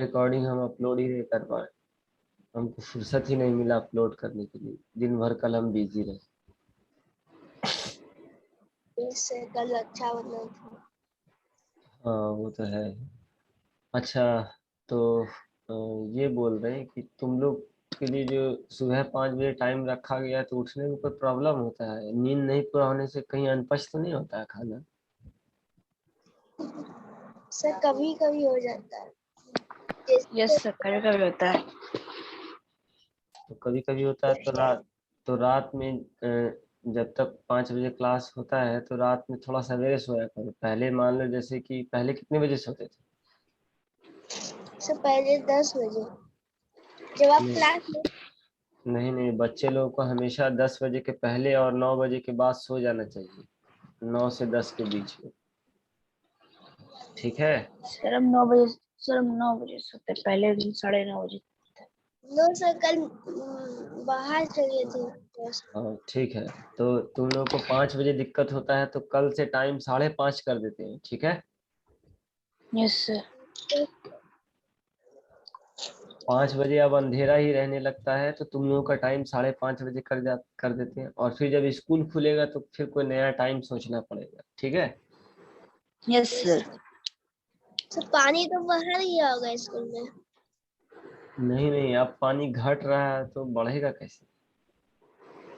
Recording हम upload ही नहीं कर पाए, हमको फुर्सत ही नहीं मिला अपलोड करने के लिए, दिन भर कल हम बिजी रहे। इससे कल अच्छा बना था। हाँ वो तो है। अच्छा, तो ये बोल रहे हैं कि तुम लोग के लिए जो सुबह 5 बजे टाइम रखा गया है, तो उठने में कोई प्रॉब्लम होता है? नींद नहीं पूरा होने से कहीं अनपच तो नहीं होता है खाना? सर कभी कभी हो जाता है। यस सर, कभी कभी होता है। तो कभी कभी होता है, तो रात में जब तक 5 बजे क्लास होता है तो रात में थोड़ा सवेरे सोया करो। पहले मान लो जैसे कि पहले कितने बजे सोते थे? सर पहले 10 बजे जब आप नहीं क्लास में। नहीं नहीं, बच्चे लोगों को हमेशा 10 बजे के पहले और 9 बजे के बाद सो जाना चाहिए, 9 से 10 के बीच में। ठीक है? सर हम 9 बजे, सर हम 9 बजे सोते, पहले दिन 9:30 बजे। नो सर कल बाहर चले थे। हाँ ठीक है। तो तुम लोग को 5 बजे दिक्कत होता है तो कल से टाइम 5:30 कर देते हैं, ठीक है? Yes sir. 5 बजे अब अंधेरा ही रहने लगता है, तो तुम लोगों का टाइम 5:30 बजे कर देते हैं, और फिर जब स्कूल खुलेगा तो फिर कोई नया टाइम सोचना पड़ेगा, ठीक है? Yes sir. सर पानी तो बाहर ही होगा स्कूल में। नहीं नहीं, अब पानी घट रहा है तो बढ़ेगा कैसे?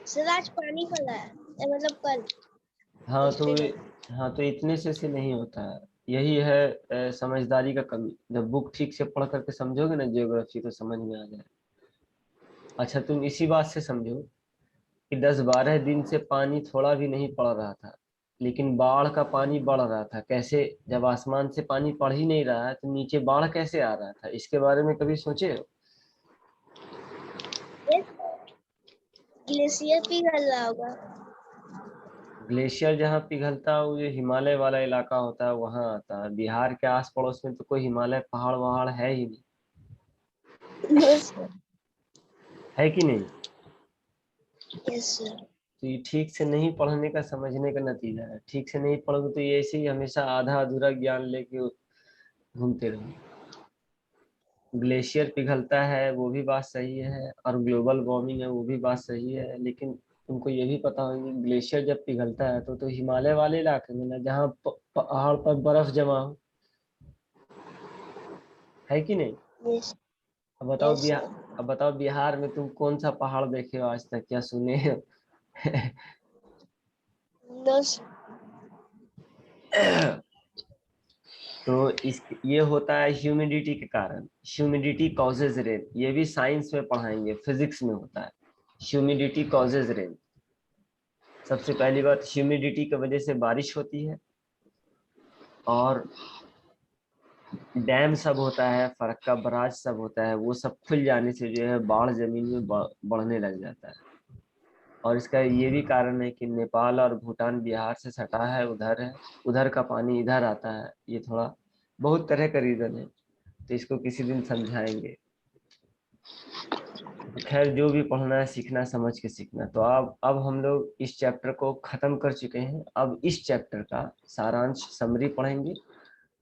सर आज पानी पड़ा है मतलब कल। हाँ तो yesterday। हाँ तो इतने से नहीं होता है। यही है समझदारी का कमी। जब बुक ठीक से पढ़ करके समझोगे ना ज्योग्राफी, तो समझ में आ जाए। अच्छा, तुम इसी बात से समझो कि 10-12 दिन से पानी थोड़ा भी नहीं पड़ रहा था, लेकिन बाढ़ का पानी बढ़ रहा था। कैसे? जब आसमान से पानी पड़ ही नहीं रहा है तो नीचे बाढ़ कैसे आ रहा था? इसके बारे में कभी सोचे हो? ग्लेशियर पिघल रहा होगा। ग्लेशियर जहाँ पिघलता है वो जो हिमालय वाला इलाका होता है वहां आता है। बिहार के आस पड़ोस में तो कोई हिमालय पहाड़ वहाड़ है ही नहीं, यस सर। है कि नहीं? Yes sir. तो ये ठीक से नहीं पढ़ने का समझने का नतीजा है। ठीक से नहीं पढ़ोगे तो ये ऐसे ही हमेशा आधा अधूरा ज्ञान लेके घूमते रहोगे। ग्लेशियर पिघलता है वो भी बात सही है, और ग्लोबल वार्मिंग है वो भी बात सही है, लेकिन तुमको ये भी पता होगा कि ग्लेशियर जब पिघलता है तो हिमालय वाले इलाके में ना, जहाँ पहाड़ पर बर्फ जमा हो, है कि नहीं? यस। अब बताओ यस बिहार, सर। अब बताओ बिहार में तुम कौन सा पहाड़ देखे हो आज तक, या सुने हो? No sir. तो इस ये होता है ह्यूमिडिटी के कारण। ह्यूमिडिटी कॉजेज रेन, ये भी साइंस में पढ़ाएंगे, फिजिक्स में होता है। Humidity causes rain. सबसे पहली बात, ह्यूमिडिटी की वजह से बारिश होती है, और डैम सब होता है, फरक्का बराज सब होता है, वो सब खुल जाने से जो है बाढ़ जमीन में बढ़ने लग जाता है। और इसका ये भी कारण है कि नेपाल और भूटान बिहार से सटा है, उधर है, उधर का पानी इधर आता है। ये थोड़ा बहुत तरह का रीजन है, तो इसको किसी दिन समझाएंगे। तो खैर, जो भी पढ़ना है सीखना समझ के सीखना। तो अब हम लोग इस चैप्टर को खत्म कर चुके हैं। अब इस चैप्टर का सारांश समरी पढ़ेंगे,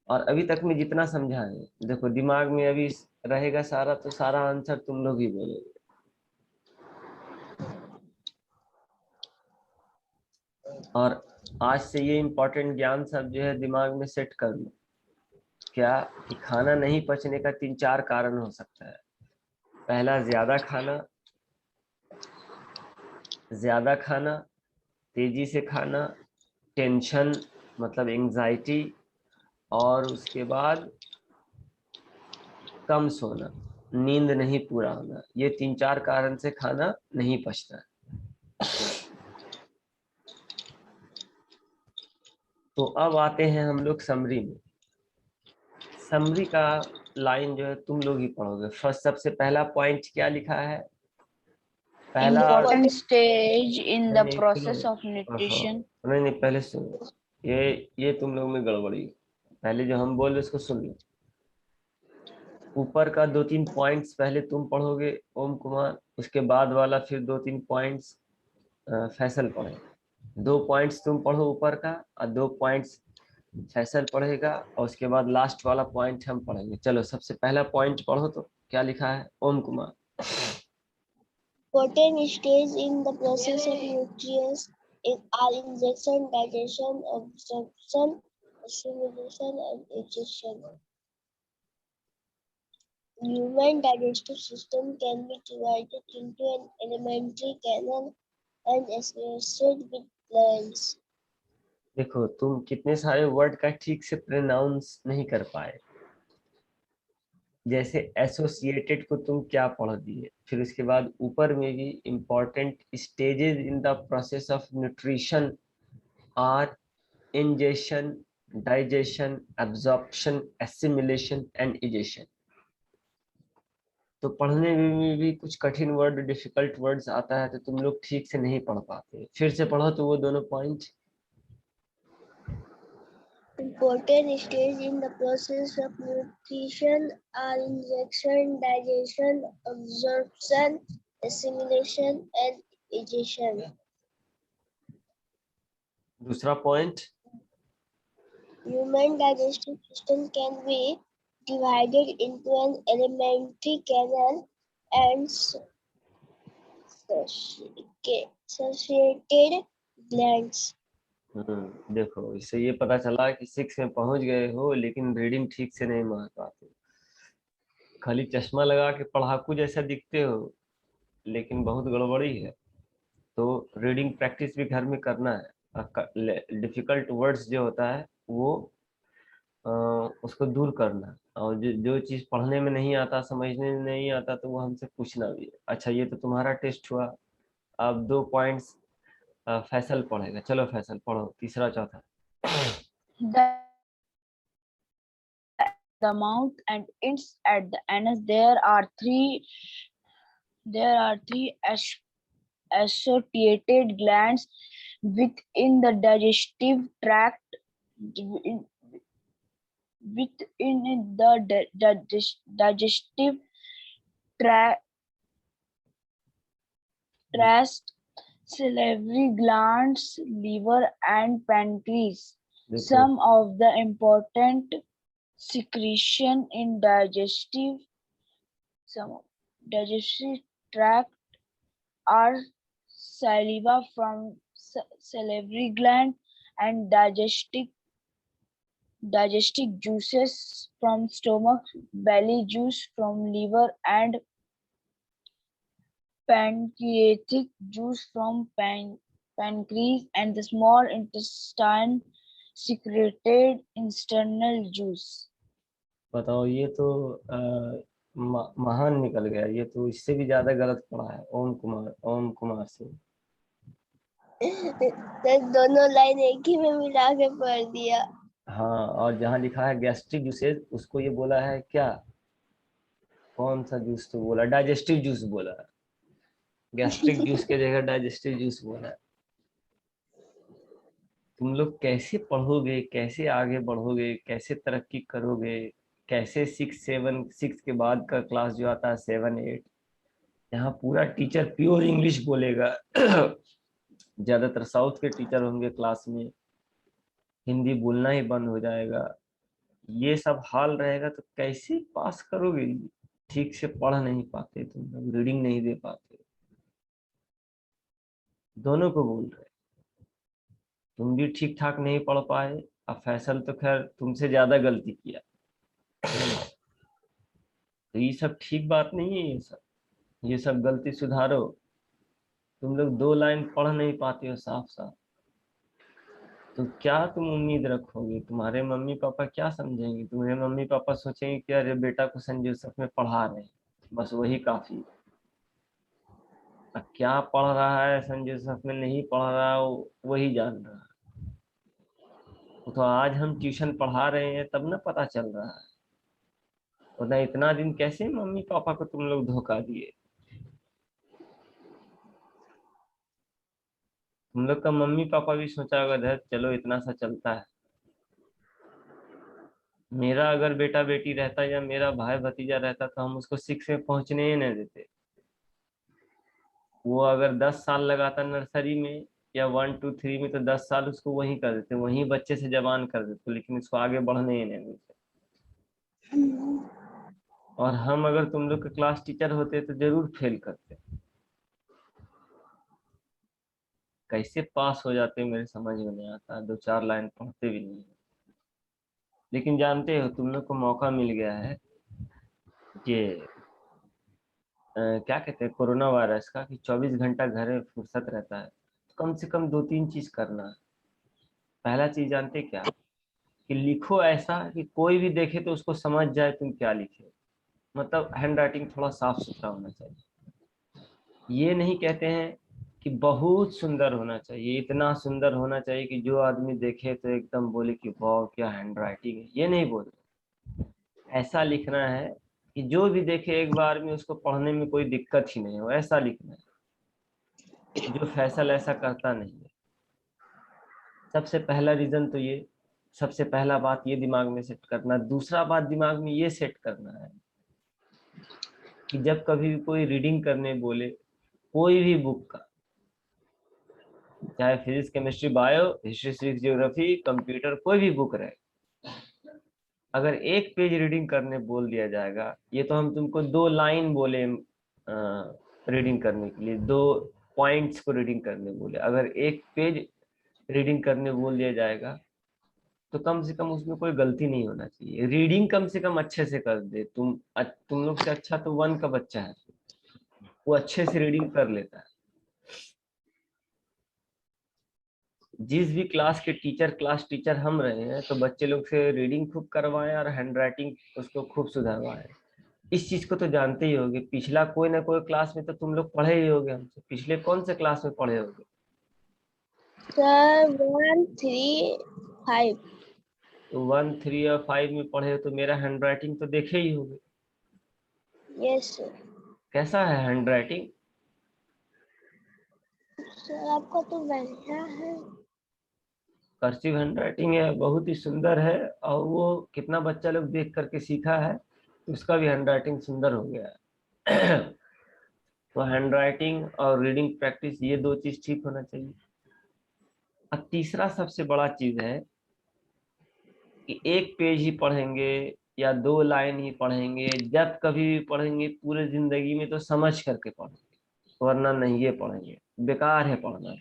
और अभी तक में जितना समझा है देखो दिमाग में अभी रहेगा सारा, तो सारा आंसर तुम लोग ही बोलोगे। और आज से ये इम्पोर्टेंट ज्ञान सब जो है दिमाग में सेट कर लो। क्या? कि खाना नहीं पचने का 3-4 कारण हो सकता है। पहला, ज्यादा खाना, तेजी से खाना, टेंशन मतलब एंजाइटी, और उसके बाद कम सोना, नींद नहीं पूरा होना। ये 3-4 कारण से खाना नहीं पचता है। तो अब आते हैं हम लोग समरी में। समरी का लाइन जो है तुम लोग ही पढ़ोगे। फर्स्ट, सबसे पहला पॉइंट क्या लिखा है? पहला, इम्पोर्टेंट स्टेज इन नहीं द नहीं सुनो, प्रोसेस ऑफ हाँ, न्यूट्रिशन। नहीं नहीं पहले सुनो। ये तुम लोग में गड़बड़ी। पहले जो हम बोल रहे उसको सुन लो। ऊपर का 2-3 पॉइंट्स पहले तुम पढ़ोगे, ओम कुमार। उसके बाद वाला फिर 2-3 पॉइंट्स फैसल पढ़ेगा। 2 पॉइंट्स तुम पढ़ो ऊपर का, और 2 पॉइंट्स फैसल पढ़ेगा और उसके बाद लास्ट वाला पॉइंट हम पढ़ेंगे। चलो सबसे पहला पॉइंट पढ़ो तो क्या लिखा है ओम Kumar. Important stage in the process of nutrients are injection, digestion, absorption, assimilation, and digestion. Human digestive system can be divided into an alimentary canal and associated with glands. देखो तुम कितने सारे वर्ड का ठीक से प्रोनाउंस नहीं कर पाए। जैसे एसोसिएटेड को तुम क्या पढ़ दिए, फिर उसके बाद ऊपर में भी important stages in the process of nutrition are ingestion, digestion, absorption, assimilation and egestion. तो पढ़ने में भी कुछ कठिन वर्ड, डिफिकल्ट वर्ड्स आता है तो तुम लोग ठीक से नहीं पढ़ पाते। फिर से पढ़ो तो वो दोनों point. Important stage in the process of nutrition are injection, digestion, absorption, assimilation, and digestion. दूसरा point, Human digestive system can be divided into an alimentary canal and associated glands. देखो इससे ये पता चला कि 6 में पहुंच गए हो लेकिन रीडिंग ठीक से नहीं मार पाते। खाली चश्मा लगा के पढ़ाकू जैसा दिखते हो लेकिन बहुत गड़बड़ी है। तो रीडिंग प्रैक्टिस भी घर में करना है। डिफिकल्ट वर्ड्स जो होता है वो उसको दूर करना, और जो चीज पढ़ने में नहीं आता, समझने में नहीं आता, तो वो हमसे पूछना भी है। अच्छा ये तो तुम्हारा टेस्ट हुआ। अब 2 पॉइंट्स फैसल पढ़ेगा। चलो फैसल पढ़ो तीसरा चौथा। The, the mouth and its at the anus there are three associated glands within the digestive tract. Within the digestive tract, salivary glands, liver, and pancreas. देखो Some of the important secretion in digestive tract are saliva from salivary gland and digestive juices from stomach, belly juice from liver, and pancreatic juice from pancreas, and the small intestine secreted internal juice. बताओ, ये तो महान निकल गया। ये तो इससे भी ज्यादा गलत पढ़ा है ओम कुमार से। तो दोनों लाइन एक ही में मिला के पढ़ दिया। हाँ, और जहाँ लिखा है गैस्ट्रिक जूसेस उसको ये बोला है क्या, कौन सा जूस तो बोला, डाइजेस्टिव जूस बोला। गैस्ट्रिक जूस के जगह डाइजेस्टिव जूस बोला। तुम लोग कैसे पढ़ोगे, कैसे आगे बढ़ोगे, कैसे तरक्की करोगे, कैसे 6 के बाद का क्लास जो आता है 7 8, यहाँ पूरा टीचर प्योर इंग्लिश बोलेगा। ज्यादातर साउथ के टीचर होंगे क्लास में, हिंदी बोलना ही बंद हो जाएगा। ये सब हाल रहेगा तो कैसे पास करोगे। ठीक से पढ़ नहीं पाते तुम लोग, रीडिंग नहीं दे पाते। दोनों को बोल रहे, तुम भी ठीक ठाक नहीं पढ़ पाए। अब फैसल तो खैर तुमसे ज्यादा गलती किया। तो ये सब ठीक बात नहीं है। ये सब गलती सुधारो। तुम लोग 2 लाइन पढ़ नहीं पाते हो साफ साफ, तो क्या तुम उम्मीद रखोगे। तुम्हारे मम्मी पापा क्या समझेंगे। तुम्हारे मम्मी पापा सोचेंगे कि अरे बेटा को सेंट जोसेफ में पढ़ा रहे हैं, बस वही काफी। अब क्या पढ़ रहा है सेंट जोसेफ में, नहीं पढ़ रहा है, वही जान रहा है। तो आज हम ट्यूशन पढ़ा रहे हैं तब ना पता चल रहा है, वरना इतना दिन कैसे मम्मी पापा को तुम लोग धोखा दिए। तुम लोग का मम्मी पापा भी सोचा होगा धर चलो इतना सा चलता है। मेरा अगर बेटा बेटी रहता या मेरा भाई भतीजा रहता तो हम उसको 6 में पहुंचने ही नहीं देते। वो अगर 10 साल लगाता नर्सरी में या 1 2 3 में तो 10 साल उसको वहीं कर देते, वहीं बच्चे से जवान कर देते, लेकिन इसको आगे बढ़ने ही नहीं देते। और हम अगर तुम लोग के क्लास टीचर होते तो जरूर फेल करते। कैसे पास हो जाते मेरे समझ में नहीं आता, 2 4 लाइन पढ़ते भी नहीं। लेकिन जानते हो तुम लोग को मौका मिल गया है कि क्या कहते हैं कोरोना वायरस का, कि 24 घंटा घर में फुर्सत रहता है, तो कम से कम 2 3 चीज करना है। पहला चीज जानते क्या, कि लिखो ऐसा कि कोई भी देखे तो उसको समझ जाए तुम क्या लिखे। मतलब हैंड राइटिंग थोड़ा साफ सुथरा होना चाहिए। ये नहीं कहते हैं कि बहुत सुंदर होना चाहिए, इतना सुंदर होना चाहिए कि जो आदमी देखे तो एकदम बोले कि वाह क्या हैंड राइटिंग है, ये नहीं बोल रहे। ऐसा लिखना है कि जो भी देखे एक बार में उसको पढ़ने में कोई दिक्कत ही नहीं हो, ऐसा लिखना है। जो फैसल ऐसा करता नहीं है। सबसे पहला रीजन तो ये, सबसे पहला बात ये दिमाग में सेट करना। दूसरा बात दिमाग में ये सेट करना है कि जब कभी भी कोई रीडिंग करने बोले कोई भी बुक का, चाहे physics chemistry bio history civics geography computer कोई भी बुक रहे, अगर एक पेज रीडिंग करने बोल दिया जाएगा, ये तो हम तुमको 2 लाइन बोले रीडिंग करने के लिए, 2 पॉइंट्स को रीडिंग करने बोले, अगर एक पेज रीडिंग करने बोल दिया जाएगा तो कम से कम उसमें कोई गलती नहीं होना चाहिए। रीडिंग कम से कम अच्छे से कर दे। तुम लोग से अच्छा तो 1 का बच्चा है, वो अच्छे से रीडिंग कर लेता है। जिस भी क्लास के टीचर क्लास टीचर हम रहे हैं तो बच्चे लोग से रीडिंग खूब करवाएं और हैंड राइटिंग उसको खूब सुधारवाएं। इस चीज को तो जानते ही होगे, पिछला कोई ना कोई क्लास में तो तुम लोग पढ़े ही होगे हमसे। पिछले कौन से क्लास में पढ़े होगे? सर 1 3 5। तो 1 3 और 5 में पढ़े हो तो मेरा हैंड राइटिंग तो देखे ही होगे। Yes sir. कैसा है हैंड राइटिंग? सर आपका तो बढ़िया है। कर्सिव हैंड राइटिंग है, बहुत ही सुंदर है। और वो कितना बच्चा लोग देख करके सीखा है तो उसका भी हैंड राइटिंग सुंदर हो गया है। तो हैंड राइटिंग और रीडिंग प्रैक्टिस ये 2 चीज ठीक होना चाहिए। अब तीसरा सबसे बड़ा चीज है कि एक पेज ही पढ़ेंगे या 2 लाइन ही पढ़ेंगे, जब कभी भी पढ़ेंगे पूरे जिंदगी में तो समझ करके पढ़ेंगे, वरना नहीं ये पढ़ेंगे। बेकार है पढ़ना।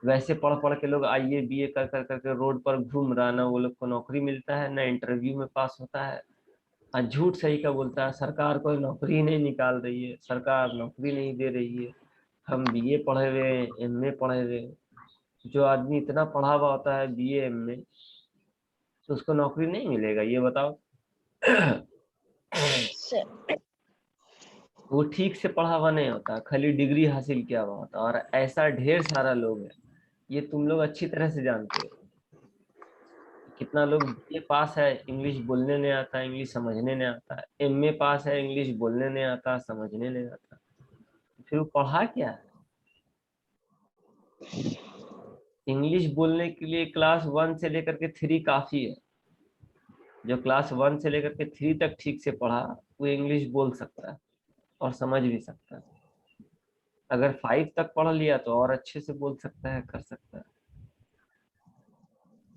वैसे पढ़ पढ़ के लोग आईए बीए कर कर करके रोड पर घूम रहा, ना वो लोग को नौकरी मिलता है ना इंटरव्यू में पास होता है। और झूठ सही का बोलता है, सरकार कोई नौकरी नहीं निकाल रही है, सरकार नौकरी नहीं दे रही है। हम बीए पढ़े हुए हैं, एमए पढ़े हुए हैं। जो आदमी इतना पढ़ा हुआ होता है बीए एमए, तो उसको नौकरी नहीं मिलेगा, ये बताओ। सर वो ठीक से पढ़ा हुआ नहीं होता, खाली डिग्री हासिल किया हुआ होता। और ऐसा ढेर सारा लोग है, ये तुम लोग अच्छी तरह से जानते हो। कितना लोग बीए पास है, इंग्लिश बोलने नहीं आता, इंग्लिश समझने नहीं आता, एमए पास है, इंग्लिश बोलने नहीं आता, समझने नहीं आता। फिर वो पढ़ा क्या है? इंग्लिश बोलने के लिए क्लास 1 से लेकर के 3 काफी है। जो क्लास 1 से लेकर के 3 तक ठीक से पढ़ा, वो इंग्लिश बोल सकता है और समझ भी सकता है। अगर 5 तक पढ़ लिया तो और अच्छे से बोल सकता है, कर सकता है।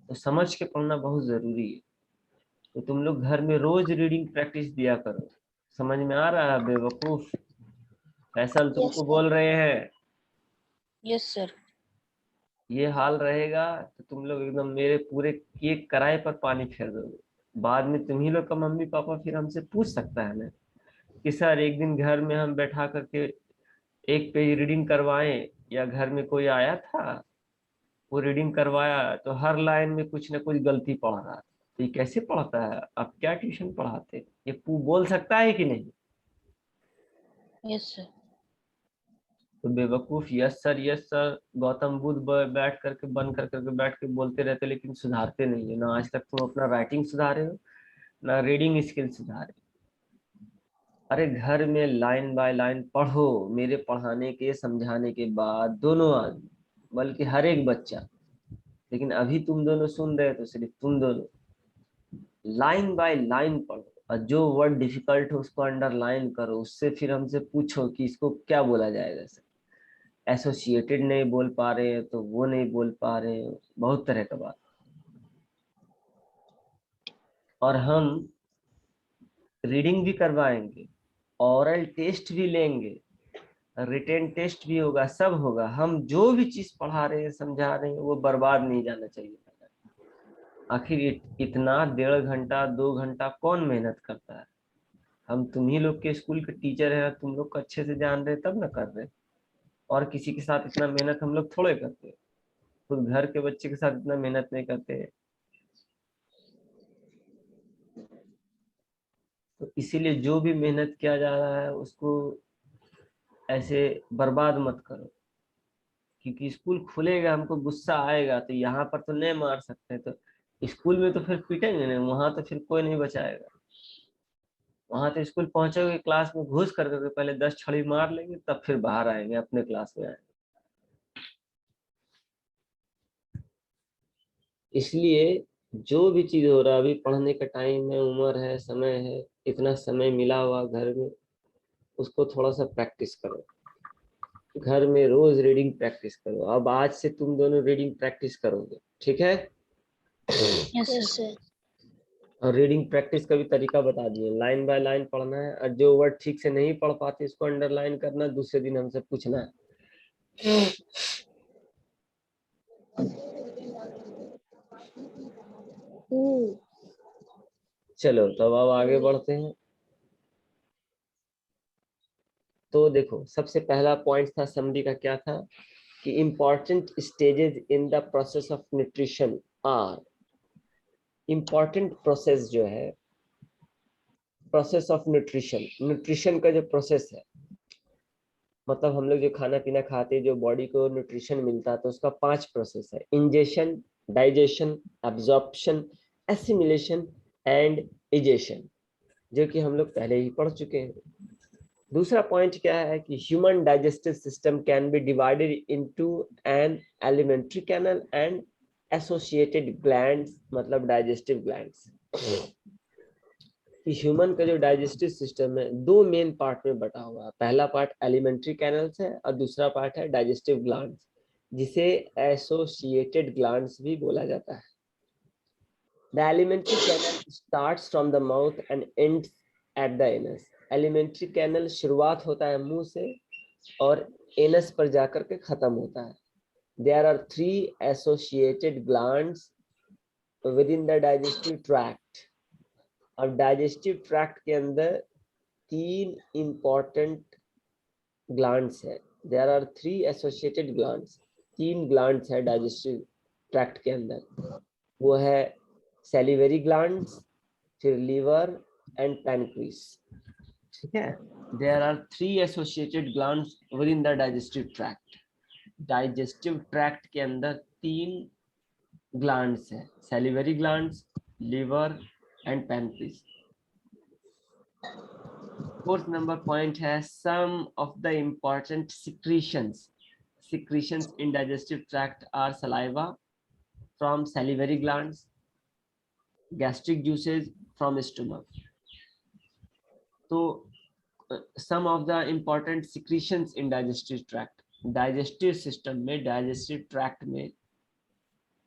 तो समझ के पढ़ना बहुत जरूरी है। तो तुम लोग घर में रोज रीडिंग प्रैक्टिस दिया करो। समझ में आ रहा है बेवकूफ? फैसल यस तुमको सर। बोल रहे हैं। Yes, sir. ये हाल रहेगा तो तुम लोग एकदम मेरे पूरे केक कराए पर पानी फेर दोगे। बाद में तुम ही लोग का मम्मी पापा फिर हमसे पूछ सकता है ना कि सर एक दिन घर में हम बैठा करके एक पेज रीडिंग करवाएं, या घर में कोई आया था वो रीडिंग करवाया तो हर लाइन में कुछ ना कुछ गलती पढ़ रहा था, तो ये कैसे पढ़ता है? आप क्या ट्यूशन पढ़ाते? ये बोल सकता है कि नहीं? Yes, sir. तो बेवकूफ यस सर गौतम बुद्ध बैठ करके बन कर करके बैठ के बोलते रहते, लेकिन सुधारते नहीं है ना। आज तक तुम अपना राइटिंग सुधारे हो ना रीडिंग स्किल सुधारे। अरे घर में लाइन बाय लाइन पढ़ो, मेरे पढ़ाने के समझाने के बाद दोनों आदमी, बल्कि हर एक बच्चा। लेकिन अभी तुम दोनों सुन रहे हो तो सिर्फ तुम दोनों लाइन बाय लाइन पढ़ो, और जो वर्ड डिफिकल्ट हो उसको अंडरलाइन करो, उससे फिर हमसे पूछो कि इसको क्या बोला जाएगा सर। एसोसिएटेड नहीं बोल पा रहे हैं तो वो नहीं बोल पा रहे हैं, बहुत तरह का बात। और हम रीडिंग भी करवाएंगे, ओरल टेस्ट भी लेंगे, रिटेन टेस्ट भी होगा, सब होगा। हम जो भी चीज पढ़ा रहे हैं समझा रहे हैं वो बर्बाद नहीं जाना चाहिए। आखिर इतना 1.5 घंटा 2 घंटा कौन मेहनत करता है? हम तुम ही लोग के स्कूल के टीचर हैं, तुम लोग को अच्छे से जान रहे तब ना कर रहे। और किसी के साथ इतना मेहनत हम लोग थोड़े करते, खुद घर के बच्चे के साथ इतना मेहनत नहीं करते। तो इसीलिए जो भी मेहनत किया जा रहा है उसको ऐसे बर्बाद मत करो, क्योंकि स्कूल खुलेगा हमको गुस्सा आएगा तो यहाँ पर तो नहीं मार सकते, तो स्कूल में तो फिर पीटेंगे नहीं, वहां तो फिर कोई नहीं बचाएगा। वहां तो स्कूल पहुंचोगे, क्लास में घुस करके पहले 10 छड़ी मार लेंगे, तब फिर बाहर आएंगे, अपने क्लास में आएंगे। इसलिए जो भी चीज हो रहा है, अभी पढ़ने का टाइम है, उम्र है, समय है, इतना समय मिला हुआ घर में, उसको थोड़ा सा प्रैक्टिस करो। घर में रोज रीडिंग प्रैक्टिस करो। अब आज से तुम दोनों रीडिंग प्रैक्टिस करोगे, ठीक है? Yes, sir. Yes, sir. और रीडिंग प्रैक्टिस का भी तरीका बता दिए, लाइन बाय लाइन पढ़ना है, और जो वर्ड ठीक से नहीं पढ़ पाते इसको अंडरलाइन करना, दूसरे दिन हमसे पूछना है। चलो तब अब आगे बढ़ते हैं। तो देखो, सबसे पहला पॉइंट था समरी का, क्या था कि important stages in the process of nutrition are. Important process जो है, प्रोसेस ऑफ न्यूट्रिशन, न्यूट्रिशन का जो प्रोसेस है, मतलब हम लोग जो खाना पीना खाते हैं, जो बॉडी को न्यूट्रिशन मिलता है, तो उसका 5 प्रोसेस है: ingestion, digestion, absorption, assimilation and egestion, जो कि हम लोग पहले ही पढ़ चुके हैं। दूसरा पॉइंट क्या है कि human digestive system can be divided into an alimentary canal and associated glands, मतलब डाइजेस्टिव ग्लैंड्स। कि ह्यूमन का जो डाइजेस्टिव सिस्टम है 2 मेन पार्ट में बटा हुआ है। पहला पार्ट एलिमेंट्री कैनल्स है और दूसरा पार्ट है डाइजेस्टिव ग्लैंड्स, जिसे एसोसिएटेड ग्लैंड्स भी बोला जाता है। The alimentary canal starts from the mouth and ends at the anus. Alimentary canal शुरुआत होता है मुंह से और एनस पर जाकर के खत्म होता है। There are 3 associated glands within the digestive tract. अब डाइजेस्टिव ट्रैक्ट के अंदर 3 इंपॉर्टेंट ग्लैंड्स है। There are 3 associated glands, 3 glands है डाइजेस्टिव ट्रैक्ट के अंदर। वो है सैलिवरी ग्लैंड्स, फिर लीवर एंड पैनक्रीस, ठीक है? There are 3 associated glands within the digestive tract. Digestive tract के अंदर 3 ग्लैंड्स है: salivary glands, liver and pancreas. Fourth number point है some of the important secretions in digestive tract are saliva from salivary glands, gastric juices from stomach. तो some of the important secretions in digestive tract, digestive system में, digestive tract में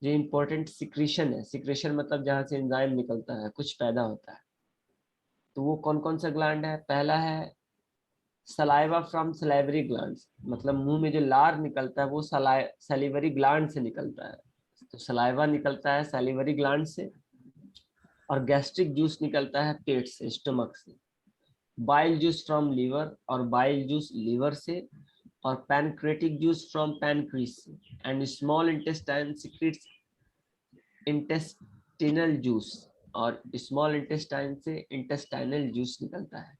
जो important secretion है, secretion मतलब जहाँ से enzyme निकलता है, कुछ पैदा होता है, तो वो कौन कौन सा ग्लैंड है? पहला है सलाइवा फ्रॉम सलाइवरी ग्लैंड्स, मतलब मुंह में जो लार निकलता है वो सलीवरी ग्लैंड से निकलता है, तो सलाइवा निकलता है सलीवरी ग्लैंड से। और गैस्ट्रिक जूस निकलता है पेट से, स्टमक से। बाइल जूस फ्रॉम लीवर, और बाइल जूस लीवर से। और पैनक्रेटिक जूस फ्रॉम पैनक्रीस से। And small intestine secrets intestinal juice, और स्मॉल इंटेस्टाइन से इंटेस्टाइनल जूस निकलता है।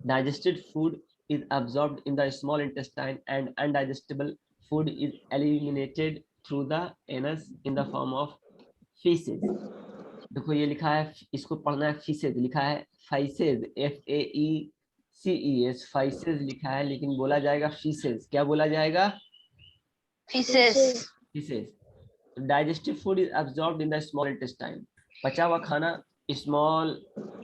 Digested food is absorbed in the small intestine and undigestible food is eliminated through the anus in the form of feces. देखो ये लिखा है, इसको पढ़ना है feces, लिखा है feces, FAECES, feces लिखा है, लेकिन बोला जाएगा feces। क्या बोला जाएगा? Feces. Feces. Digestive food is absorbed in the small intestine. पचा हुआ खाना स्मॉल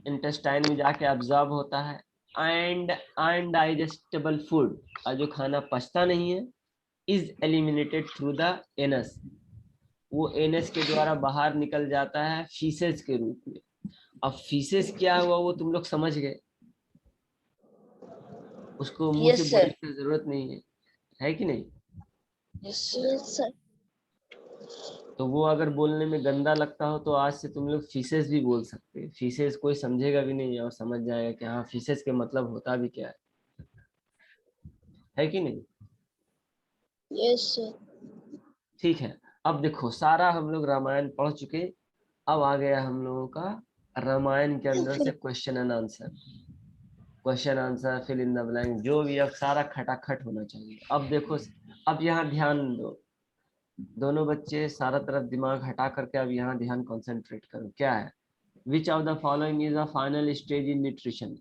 इंटेस्टाइन में जाके अब्जॉर्ब होता है एंड अनडाइजेस्टेबल फूड, और जो खाना पचता नहीं है, is eliminated through the anus, वो एनस के द्वारा बाहर निकल जाता है फीसेस के रूप में। अब फीसेस क्या हुआ वो तुम लोग समझ गए, उसको मुंह से Yes, बोलने sir. की जरूरत नहीं है कि नहीं? Yes, sir. Yes, sir. तो वो अगर बोलने में गंदा लगता हो तो आज से तुम लोग फीसेस भी बोल सकते हैं। फीसेस कोई समझेगा भी नहीं और समझ जाएगा कि हाँ फीसेस के मतलब होता भी क्या है कि नहीं? Yes, sir. ठीक है, अब देखो सारा हम लोग रामायण पढ़ चुके, अब आ गया हम लोगों का रामायण के अंदर से question and answer. Question answer fill in the blank जो भी, अब सारा खटाखट होना चाहिए। अब देखो, अब यहाँ ध्यान दो दोनों बच्चे, सारा तरफ दिमाग हटा करके अब यहाँ ध्यान कंसंट्रेट करो। क्या है? Which of the following is a final stage in nutrition?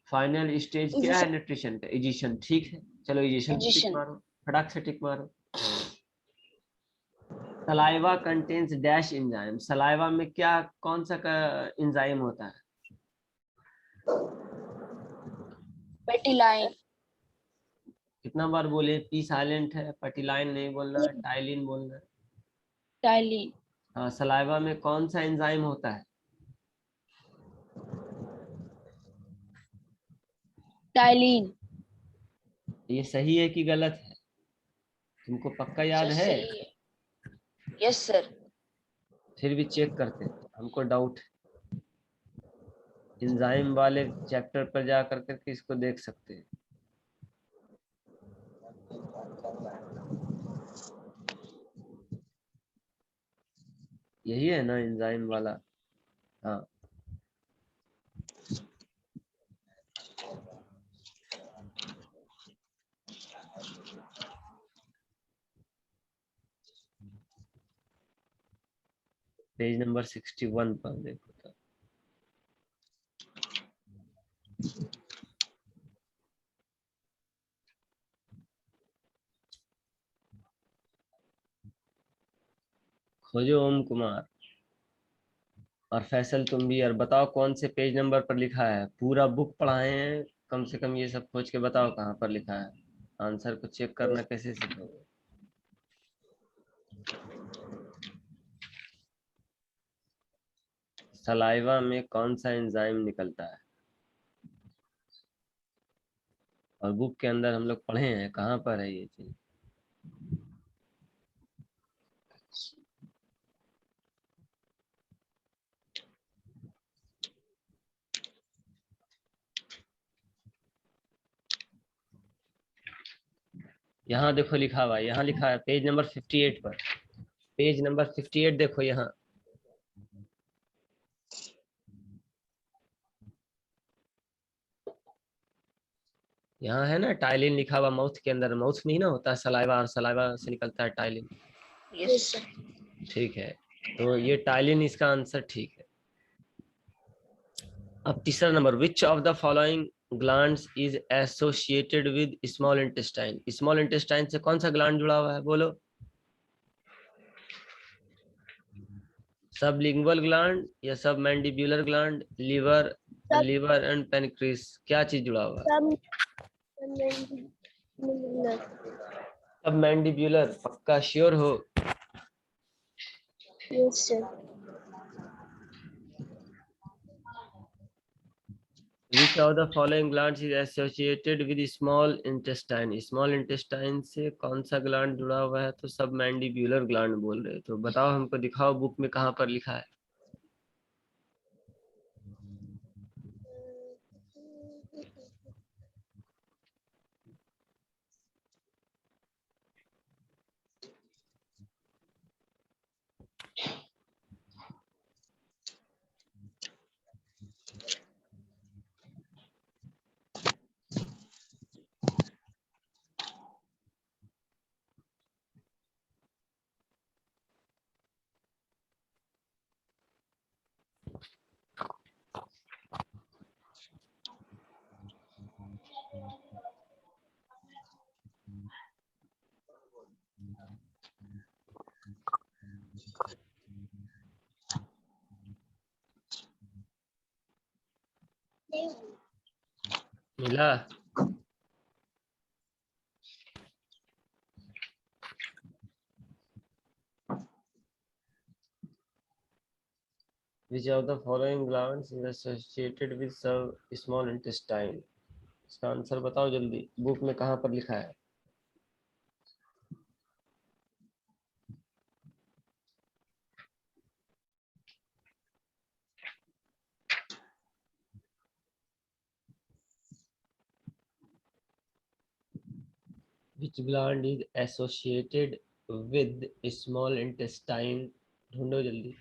Final stage क्या है न्यूट्रिशन का? इजिशन। ठीक है, चलो इजिशन पे टिक Magician. मारो, फटाक से टिक मारो। Saliva contains dash enzyme, saliva में क्या कौन सा एंजाइम होता है? Petiline. कितना बार बोले? पी साइलेंट है, पटिलाइन नहीं बोलना है, टाइलिन बोलना है। Tyline. हाँ, सलाइवा में कौन सा एंजाइम होता है? Tyline. ये सही है कि गलत है? तुमको पक्का याद Sir, है? सही है. Yes, sir. फिर भी चेक करते हैं, हमको डाउट है। एंजाइम वाले चैप्टर पर जा करके इसको देख सकते हैं। यही है ना एंजाइम वाला? हाँ, पेज नंबर 61 पर देखो तो। खोजो ओम कुमार और फैसल, तुम भी यार बताओ कौन से पेज नंबर पर लिखा है। पूरा बुक पढ़ाए हैं, कम से कम ये सब खोज के बताओ कहाँ पर लिखा है। आंसर को चेक करना कैसे सीखोगे? सलाइवा में कौन सा एंजाइम निकलता है? और बुक के अंदर हम लोग पढ़े हैं, कहाँ पर है ये चीज? यहाँ देखो लिखा हुआ है, यहाँ लिखा है पेज नंबर 58 पर। पेज नंबर 58 देखो यहाँ। यहाँ है ना टाइलिन लिखा हुआ, माउथ के अंदर। माउथ में ही ना होता है सलाइवा, और सलाइवा से निकलता है टाइलिन। Yes, sir. ठीक है, तो ये टाइलिन इसका आंसर ठीक है। अब तीसरा number, which of the following glands is associated with small intestine? Small intestine से कौन सा ग्लैंड जुड़ा हुआ है बोलो? सबलिंगुअल ग्लैंड या सब मैंडिब्यूलर ग्लैंड, लिवर, सब लिवर एंड पेनक्रीस, क्या चीज जुड़ा हुआ है? सब mandibular. सब मैंडिब्यूलर, पक्का श्योर हो? Yes, sir. Which of the following glands is associated with small intestine? Small intestine से कौन सा ग्लैंड जुड़ा हुआ है? तो सब मैंडिब्यूलर ग्लैंड बोल रहे, तो बताओ हमको, दिखाओ बुक में कहाँ पर लिखा है। मिला? Which of the following glands is associated with small intestine? इसका आंसर बताओ जल्दी, बुक में कहाँ पर लिखा है? Which gland is associated with small intestine? ढूंढो जल्दी।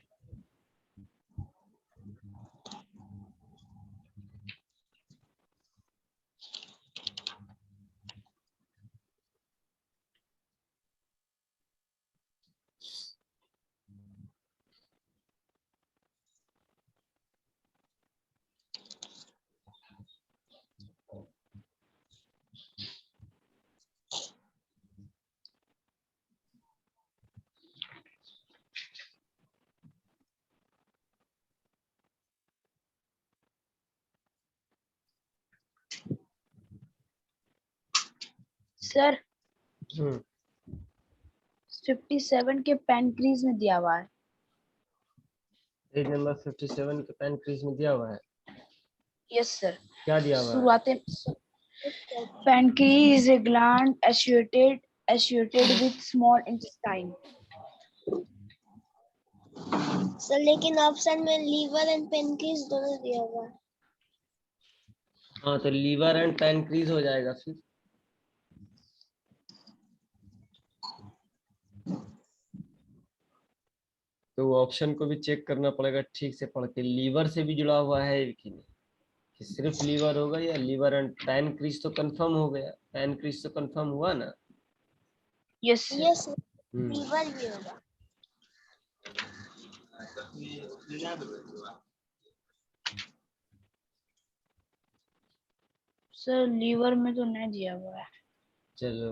सर 57 के पैनक्रीज में दिया हुआ है। पेज नंबर 57 के पैनक्रीज में दिया हुआ है। Yes sir. क्या दिया हुआ है? शुरुआती pancreas is a gland associated with small intestine. Sir लेकिन ऑप्शन में लीवर एंड पेनक्रियास दोनों दिया हुआ है। हाँ तो लीवर एंड पैनक्रीज हो जाएगा फिर। तो वो ऑप्शन को भी चेक करना पड़ेगा ठीक से पढ़ के, लीवर से भी जुड़ा हुआ है कि नहीं, कि सिर्फ लीवर होगा या लीवर एंड पैनक्रीज तो कंफर्म हो गया, पैनक्रीज तो कंफर्म हुआ ना। यस यस लीवर भी होगा। सर लीवर में तो नहीं दिया हुआ है। चलो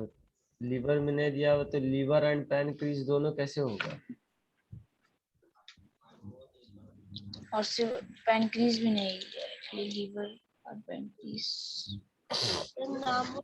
लीवर में नहीं दिया हुआ तो लीवर एंड पैनक्रीज दोनों कैसे होगा? और सिर्फ पैनक्रीज भी नहीं है, एक्चुअली लीवर और पैनक्रीज। नाम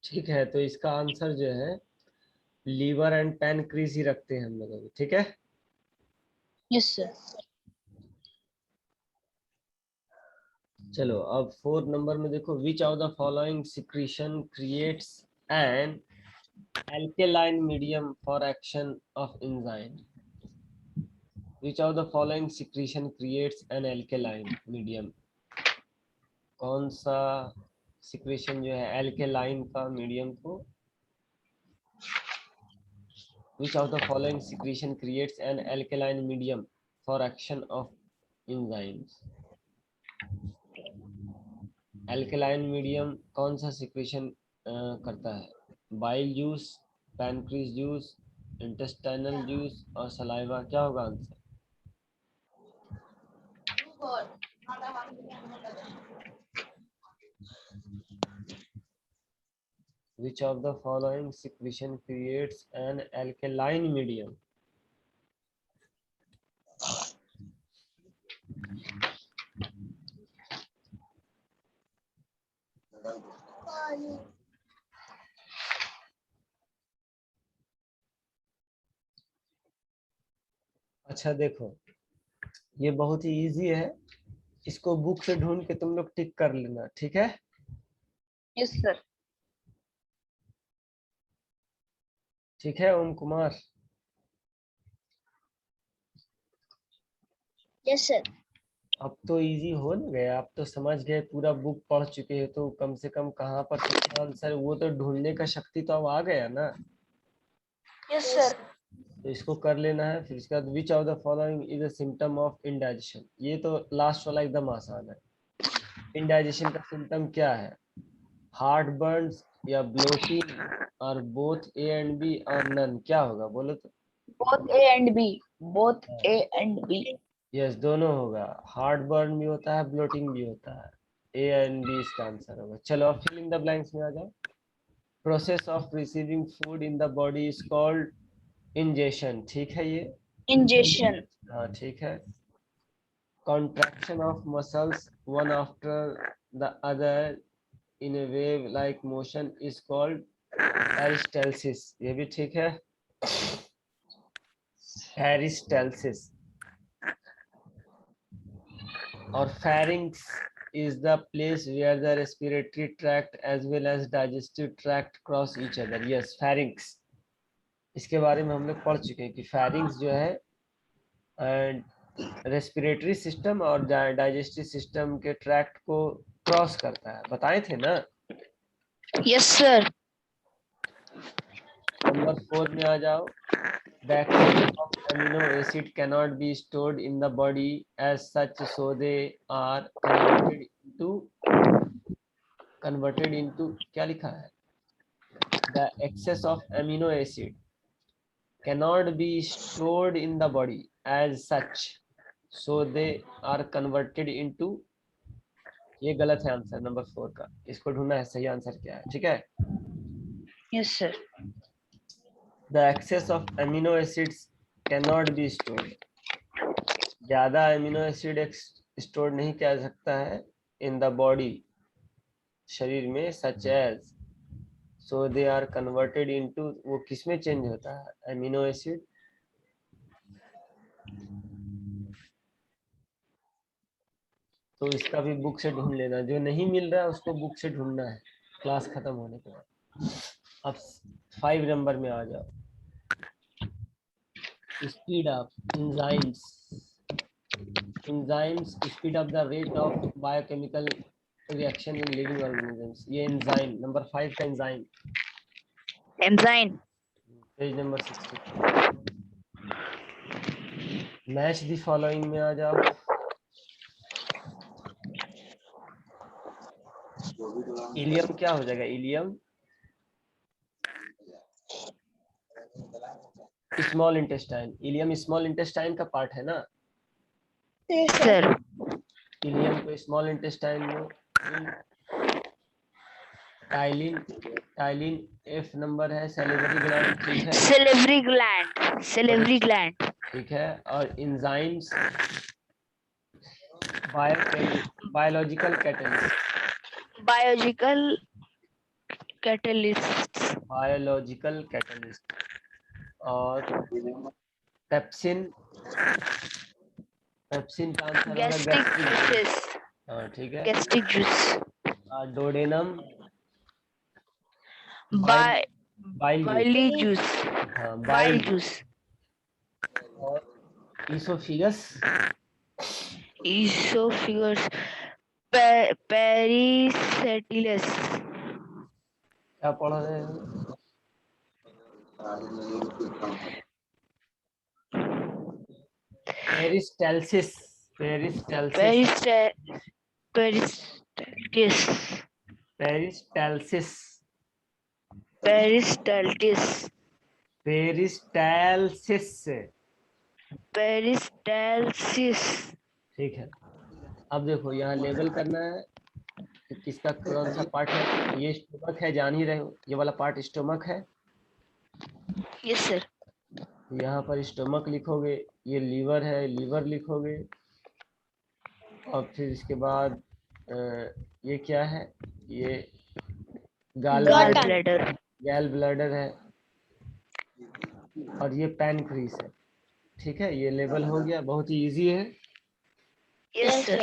ठीक है, तो इसका आंसर जो है लीवर एंड पैनक्रीज ही रखते हैं हम लोग अभी, ठीक है। Yes sir. चलो अब 4 नंबर में देखो, which of the following secretion creates an alkaline medium for action of enzyme? Which of the following secretion creates an alkaline medium? कौन सा सिक्रेशन जो है एल्केलाइन का मीडियम को, which of the following secretion creates an alkaline medium for action of enzymes? Alkaline medium कौन सा secretion करता है? Bile juice, pancreas juice, intestinal juice और सलाइवा। क्या होगा answer? Which of the following secretion creates an alkaline medium? अच्छा देखो, ये बहुत ही इजी है, इसको बुक से ढूंढ के तुम लोग टिक कर लेना, ठीक है। Yes sir. ठीक है ओम कुमार। Yes sir. अब तो इजी हो ना गया, आप तो समझ गए, पूरा बुक पढ़ चुके हैं, तो कम से कम कहाँ पर कितना आंसर वो तो ढूंढने का शक्ति तो अब आ गया ना। Yes sir. तो इसको कर लेना है। फिर इसके बाद which of the following is a symptom of indigestion, ये तो लास्ट वाला एकदम आसान है। इंडाइजेशन का सिम्टम क्या है? हार्ट बर्न्स या ब्लोटिंग और बोथ ए एंड बी और नन, क्या होगा बोलो तो? Both A and B, both A and B. Yes, दोनों होगा। हार्ट बर्न भी होता है, ब्लोटिंग भी होता है। ए एंड बी इसका आंसर होगा। चलो अब फिल इन द ब्लैंक्स में आ जाओ। Process of receiving food in the body is called ingestion, ठीक है ये? इंजेशन। हाँ ठीक है। Contraction of muscles one after the other in a wave like motion is called peristalsis, ये भी ठीक है, peristalsis। और pharynx is the place where the respiratory tract as well as digestive tract cross each other। yes, pharynx, इसके बारे में हम लोग पढ़ चुके हैं कि pharynx जो है रेस्पिरेटरी सिस्टम और डाइजेस्टिव सिस्टम के ट्रैक्ट को क्रॉस करता है, बताए थे ना। Yes sir. नंबर 4 में आ जाओ। The excess of amino acid cannot be stored in the body as such, so they are converted into क्या लिखा है? The excess of amino acid cannot be stored in the body as such, so they are converted into, ये गलत है answer number 4 का, इसको ढूंढना है सही आंसर क्या है, ठीक है? Yes sir. The excess of amino acids cannot be stored, ज्यादा अमीनो एसिड स्टोर नहीं किया जा सकता है इन द बॉडी, शरीर में, such as, so they are converted into, वो किस में चेंज होता है अमीनो एसिड? तो इसका भी बुक से ढूंढ लेना, जो नहीं मिल रहा है उसको बुक से ढूंढना है क्लास खत्म होने के बाद। अब 5 नंबर में आ जाओ। Speed up enzymes, speed up the rate of biochemical reaction in living organisms। ये एंजाइम, नंबर 5 का enzyme, enzyme. Page number 60। Match the following में आ जाओ। इलियम क्या हो जाएगा? Ileum small intestine, ileum small intestine का पार्ट है ना। सर। इलियम को स्मॉल इंटेस्टाइन में टाइलिन, टाइलिन F नंबर है, सेलिवरी ग्लैंड, ठीक है, सेलिवरी ग्लैंड, सेलिवरी ग्लैंड। ठीक है। और enzymes biological catalyst, biological catalyst. Biological catalyst. और पेप्सिन, पेप्सिन का आंसर होगा गैस्ट्रिक जूसेस। हाँ ठीक है। Gastric juice. Duodenum bile bile juice. हाँ बाइल जूस। और इसोफिगस, इसोफिगस। पेरिसेटिलस। क्या पढ़ रहे हैं? Peristalsis, peristalsis, peristalsis. Peristalsis, peristalsis. Peristalsis, peristalsis. ठीक है। अब देखो यहाँ लेबल करना है कि किसका कौन सा पार्ट है। ये स्टोमक है, जान ही रहे हो, ये वाला पार्ट स्टोमक है। Yes sir. यहाँ पर स्टोमक लिखोगे, ये लीवर है, लीवर लिखोगे। और फिर इसके बाद ये क्या है? ये गाल ब्लैडर। गैल ब्लैडर है। और ये पैनक्रीस है, ठीक है। ये लेबल हो गया, बहुत ही इजी है। Yes sir.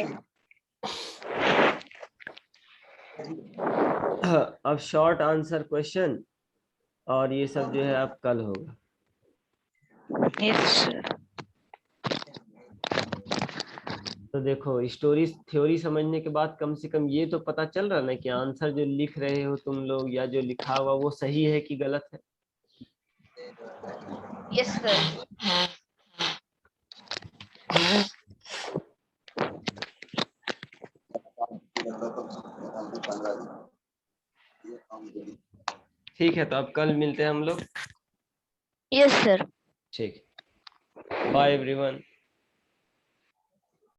अब शॉर्ट आंसर क्वेश्चन, और ये सब जो है अब कल होगा। Yes sir. तो देखो स्टोरी थ्योरी समझने के बाद कम से कम ये तो पता चल रहा ना कि आंसर जो लिख रहे हो तुम लोग या जो लिखा हुआ वो सही है कि गलत है। Yes, sir. ठीक है, तो अब कल मिलते हैं हम लोग। Yes, sir. ठीक, बाय एवरीवन।